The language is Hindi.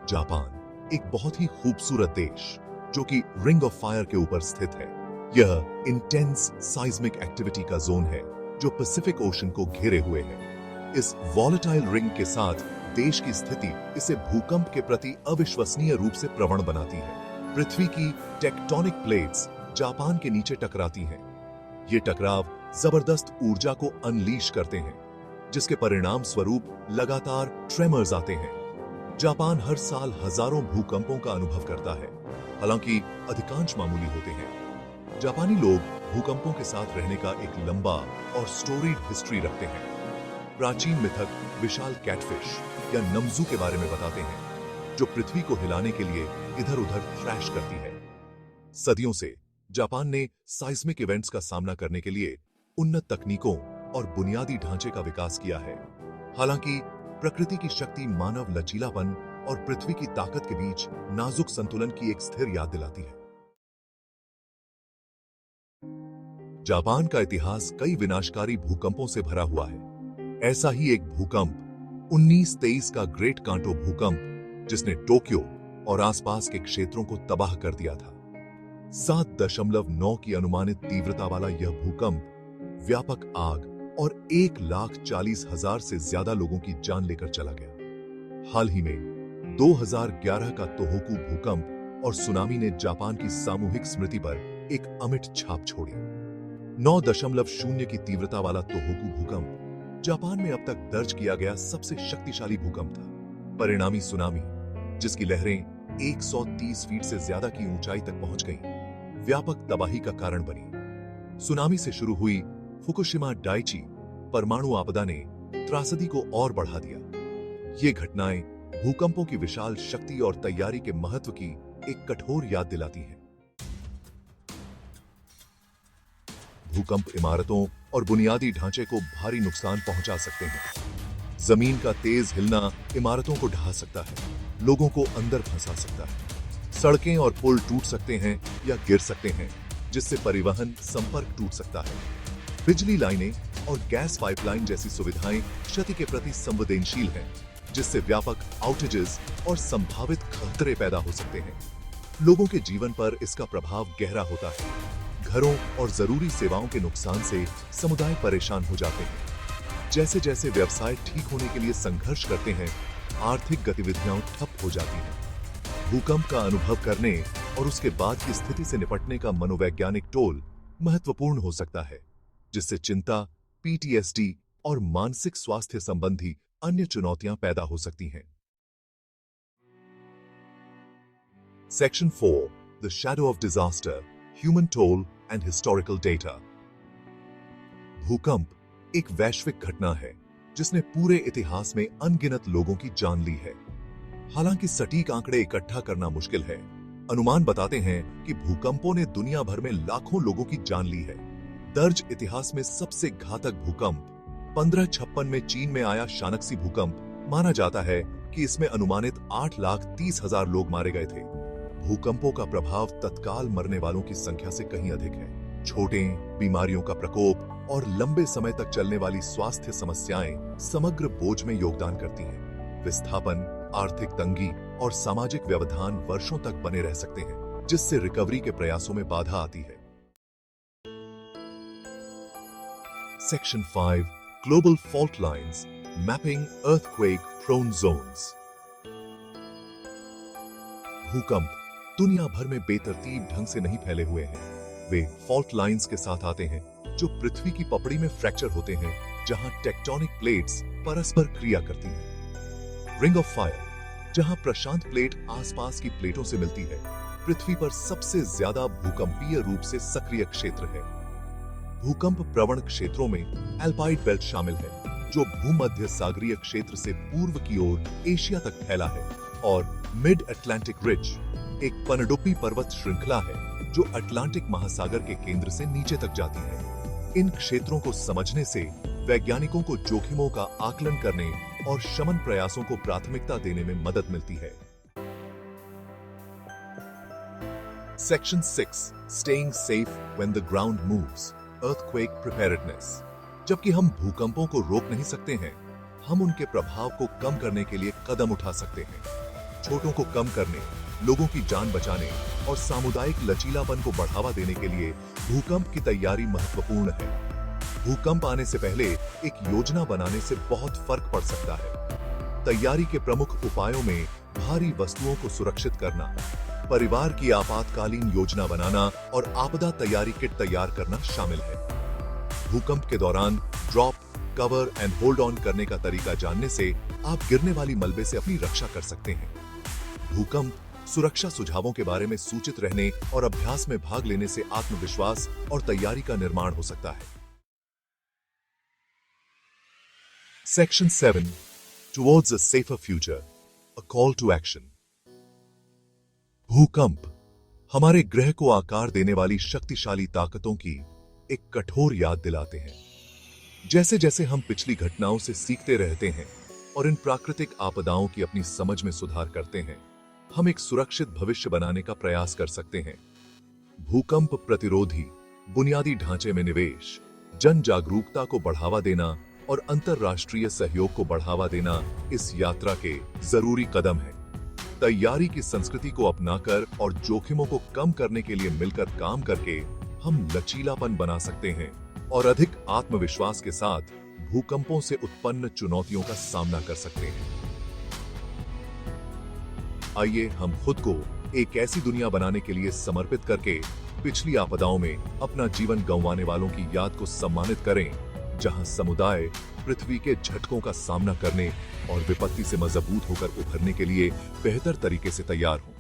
जापान एक बहुत ही खूबसूरत देश जो कि रिंग ऑफ फायर के ऊपर स्थित है। यह इंटेंस साइज्मिक एक्टिविटी का जोन है जो पैसिफिक ओशन को घेरे हुए है। इस वॉलेटाइल रिंग के साथ देश की स्थिति इसे भूकंप के प्रति अविश्वसनीय रूप से प्रवण बनाती है। पृथ्वी की टेक्टोनिक प्लेट्स जापान के नीचे टकराती हैं। ये टकराव जबरदस्त ऊर्जा को अनलीश करते हैं, जिसके परिणाम स्वरूप लगातार ट्रेमर्स आते हैं। जापान हर साल हजारों भूकंपों का अनुभव करता है, हालांकि अधिकांश मामूली होते हैं। जापानी लोग भूकंपों के साथ रहने का एक लंबा और स्टोरीड हिस्ट्री रखते हैं। प्राचीन मिथक विशाल कैटफिश या नमजू के बारे में बताते हैं, जो पृथ्वी को हिलाने के लिए इधर-उधर थ्रैश करती है। सदियों से जापान ने साइस्मिक इवेंट्स का सामना करने के लिए उन्नत तकनीकों और बुनियादी ढांचे का विकास किया है। हालांकि प्रकृति की शक्ति मानव लचीलापन और पृथ्वी की ताकत के बीच नाजुक संतुलन की एक स्थिर याद दिलाती है। जापान का इतिहास कई विनाशकारी भूकंपों से भरा हुआ है। ऐसा ही एक भूकंप 1923 का ग्रेट कांटो भूकंप, जिसने टोक्यो और आसपास के क्षेत्रों को तबाह कर दिया था। 7.9 की अनुमानित तीव्रता वाला यह भूकंप व्यापक आग और 1,40,000 से ज्यादा लोगों की जान लेकर चला गया। हाल ही में 2011 का तोहोकू भूकंप और सुनामी ने जापान की सामूहिक स्मृति पर एक अमिट छाप छोड़ी। 9.0 की तीव्रता वाला तोहोकू भूकंप जापान में अब तक दर्ज किया गया सबसे शक्तिशाली भूकंप था। परिणामी सुनामी, जिसकी लहरें 130 फीट से ज्यादा की ऊंचाई तक पहुंच गईं, व्यापक तबाही का कारण बनी। सुनामी से शुरू हुई फुकुशिमा डाइची परमाणु आपदा ने त्रासदी को और बढ़ा दिया। ये घटनाएं भूकंपों की विशाल शक्ति और तैयारी के महत्व की एक कठोर याद दिलाती हैं। भूकंप इमारतों और बुनियादी ढांचे को भारी नुकसान पहुंचा सकते हैं। जमीन का तेज हिलना इमारतों को ढहा सकता है, लोगों को अंदर फंसा सकता है। सड़कें और पुल टूट सकते हैं या गिर सकते हैं, जिससे परिवहन संपर्क टूट सकता है। बिजली लाइनें और गैस पाइपलाइन जैसी सुविधाएं क्षति के प्रति संवेदनशील हैं, जिससे व्यापक आउटेजेस और संभावित खतरे पैदा हो सकते हैं। लोगों के जीवन पर इसका प्रभाव गहरा होता है। घरों और जरूरी सेवाओं के नुकसान से समुदाय परेशान हो जाते हैं। जैसे जैसे व्यवसाय ठीक होने के लिए संघर्ष करते हैं, आर्थिक गतिविधियां ठप हो जाती हैं। भूकंप का अनुभव करने और उसके बाद की स्थिति से निपटने का मनोवैज्ञानिक टोल महत्वपूर्ण हो सकता है, जिससे चिंता, पीटीएसडी और मानसिक स्वास्थ्य संबंधी अन्य चुनौतियां पैदा हो सकती हैं। Section 4, the shadow of disaster, human toll and historical data. भूकंप एक वैश्विक घटना है जिसने पूरे इतिहास में अनगिनत लोगों की जान ली है। हालांकि सटीक आंकड़े इकट्ठा करना मुश्किल है, अनुमान बताते हैं कि भूकंपों ने दुनिया भर में लाखों लोगों की जान ली है। दर्ज इतिहास में सबसे घातक भूकंप 1556 में चीन में आया शानक्सी भूकंप माना जाता है कि इसमें अनुमानित 8,30,000 लोग मारे गए थे। भूकंपों का प्रभाव तत्काल मरने वालों की संख्या से कहीं अधिक है। छोटे बीमारियों का प्रकोप और लंबे समय तक चलने वाली स्वास्थ्य समस्याएं समग्र बोझ में योगदान करती हैं। विस्थापन, आर्थिक तंगी और सामाजिक व्यवधान वर्षों तक बने रह सकते हैं, जिससे रिकवरी के प्रयासों में बाधा आती है। Section 5, Global Fault Lines, Mapping Earthquake Prone Zones। भूकंप दुनिया भर में बेतरतीब ढंग से नहीं फैले हुए हैं। वे फॉल्ट लाइंस के साथ आते हैं, जो पृथ्वी की पपड़ी में फ्रैक्चर होते हैं, जहां टेक्टोनिक प्लेट्स परस्पर क्रिया करती हैं। रिंग ऑफ फायर, जहां प्रशांत प्लेट आसपास की प्लेटों से मिलती है, पृथ्वी पर सबसे ज्यादा भूकंपीय रूप से सक्रिय क्षेत्र है। भूकंप प्रवण क्षेत्रों में एल्पाइड बेल्ट शामिल है, जो भूमध्य सागरीय क्षेत्र से पूर्व की ओर एशिया तक फैला है, और मिड अटलांटिक रिज एक पनडुब्बी पर्वत श्रृंखला है जो अटलांटिक महासागर के केंद्र से नीचे तक जाती है। इन क्षेत्रों को समझने से वैज्ञानिकों को जोखिमों का आकलन करने और शमन प्रयासों को प्राथमिकता देने में मदद मिलती है। Section 6, Staying safe when the ground moves, Earthquake preparedness। जबकि हम भूकंपों को रोक नहीं सकते हैं, हम उनके प्रभाव को कम करने के लिए कदम उठा सकते हैं। चोटों को कम करने, लोगों की जान बचाने और सामुदायिक लचीलापन को बढ़ावा देने के लिए भूकंप की तैयारी महत्वपूर्ण है। भूकंप आने से पहले एक योजना बनाने से बहुत फर्क पड़ सकता है। तैयारी के प्रमुख उपायों में भारी वस्तुओं को सुरक्षित करना, परिवार की आपातकालीन योजना बनाना और आपदा तैयारी किट तैयार करना शामिल है। भूकंप के दौरान drop, cover and hold on करने का तरीका जानने से आप गिरने वाली मलबे से अपनी रक्षा कर सकते हैं। भूकंप सुरक्षा सुझावों के बारे में सूचित रहने और अभ्यास में भाग लेने से आत्मविश्वास और तैयारी का निर्माण हो सकता है। Section 7 towards a safer future, a call to action. भूकंप हमारे ग्रह को आकार देने वाली शक्तिशाली ताकतों की एक कठोर याद दिलाते हैं। जैसे जैसे हम पिछली घटनाओं से सीखते रहते हैं और इन प्राकृतिक आपदाओं की अपनी समझ में सुधार करते हैं, हम एक सुरक्षित भविष्य बनाने का प्रयास कर सकते हैं। भूकंप प्रतिरोधी बुनियादी ढांचे में निवेश, जन जागरूकता को बढ़ावा देना और अंतरराष्ट्रीय सहयोग को बढ़ावा देना इस यात्रा के जरूरी कदम हैं। तैयारी की संस्कृति को अपनाकर और जोखिमों को कम करने के लिए मिलकर काम करके हम लचीलापन बना सकते हैं और अधिक आत्मविश्वास के साथ भूकंपों से उत्पन्न चुनौतियों का सामना कर सकते हैं। आइए हम खुद को एक ऐसी दुनिया बनाने के लिए समर्पित करके पिछली आपदाओं में अपना जीवन गंवाने वालों की याद को सम्मानित करें, जहां समुदाय पृथ्वी के झटकों का सामना करने और विपत्ति से मजबूत होकर उभरने के लिए बेहतर तरीके से तैयार हों।